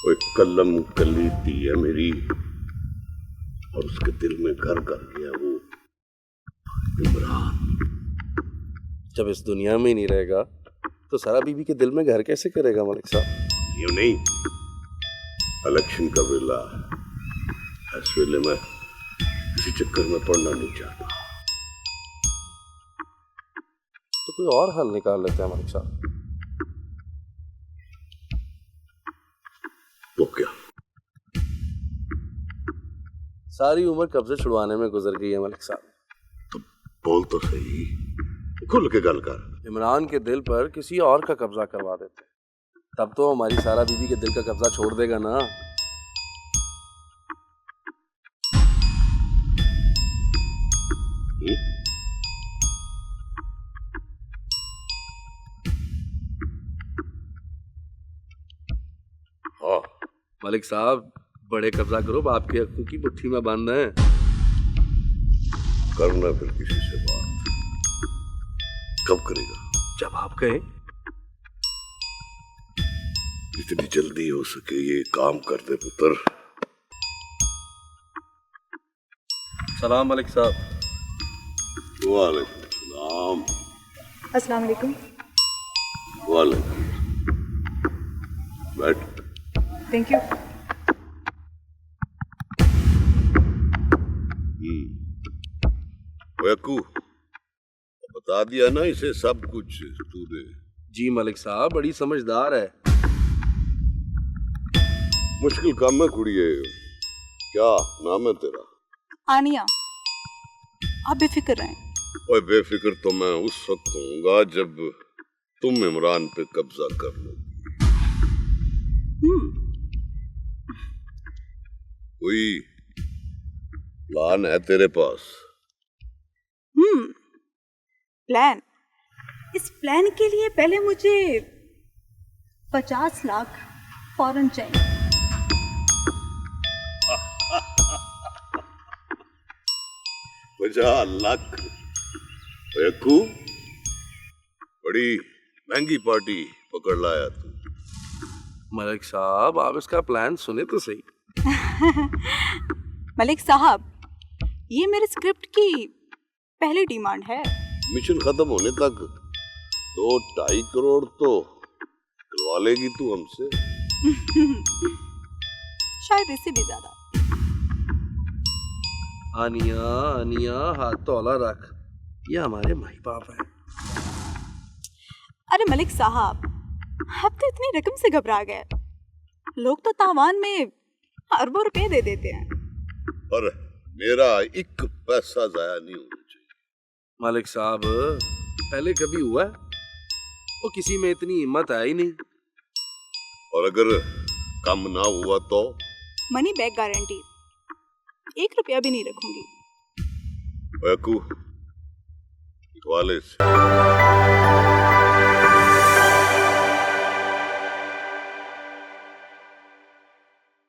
वो एक कलम कली थी है मेरी, और उसके दिल में घर कर गया वो इमरान। जब इस दुनिया में ही नहीं रहेगा तो सारा बीबी के दिल में घर कैसे करेगा मलिक साहब? यूं नहीं, इलेक्शन का वेला, इस वेले में किसी चक्कर में पड़ना नहीं चाहता। तो कोई और हल निकाल लेते हैं मलिक साहब। वो क्या? सारी उम्र कब्जे छुड़वाने में गुजर गई है मलिक साहब। तो बोल तो सही, खुल के गल कर। इमरान के दिल पर किसी और का कब्जा करवा देते, तब तो हमारी सारा बीबी के दिल का कब्जा छोड़ देगा ना। हाँ मलिक साहब, बड़े कब्जा करो, बाप की अक्कू की मुट्ठी में बंद है। करना फिर किसी से बात, कब करेगा? जब आप कहें। जितनी जल्दी हो सके ये काम कर दे पुत्र। सलाम मलिक साहब। वालेकुम सलाम। अस्सलाम वालेकुम। वालेकुम। बैठ। Thank you. वैकू, बता दिया ना इसे सब कुछ तूने? जी मलिक साहब, बड़ी समझदार है। मुश्किल काम है कुड़िए। क्या नाम है तेरा? आनिया। आप बेफिक्र रहें। ओए बेफिक्र तो मैं उस वक्त होऊंगा जब तुम इमरान पे कब्जा कर लो। कोई प्लान है तेरे पास? प्लान? इस प्लान के लिए पहले मुझे 50 लाख फौरन चाहिए। 50 लाख? वैकू, बड़ी महंगी पार्टी पकड़ लाया तू। मलिक साहब, आप इसका प्लान सुने तो सही। मलिक साहब, ये मेरे स्क्रिप्ट की पहली डिमांड है। मिशन खत्म होने तक 2-2.5 करोड़ तो करवा लेगी तू हमसे? शायद इससे भी ज्यादा। आनिया आनिया, हाथ तो औला रख, ये हमारे माई बाप है। अरे मलिक साहब, अब तो इतनी रकम से घबरा गए। लोग तो तावान में अरबों रुपए दे देते हैं। पर मेरा एक पैसा जाया नहीं होना चाहिए। मलिक साहब, पहले कभी हुआ है? वो किसी में इतनी हिम्मत है ही नहीं। और अगर कम ना हुआ तो? मनी बैक गारंटी, 1 रुपया भी नहीं रखूंगी। वैकू, लिखवा ले इसे।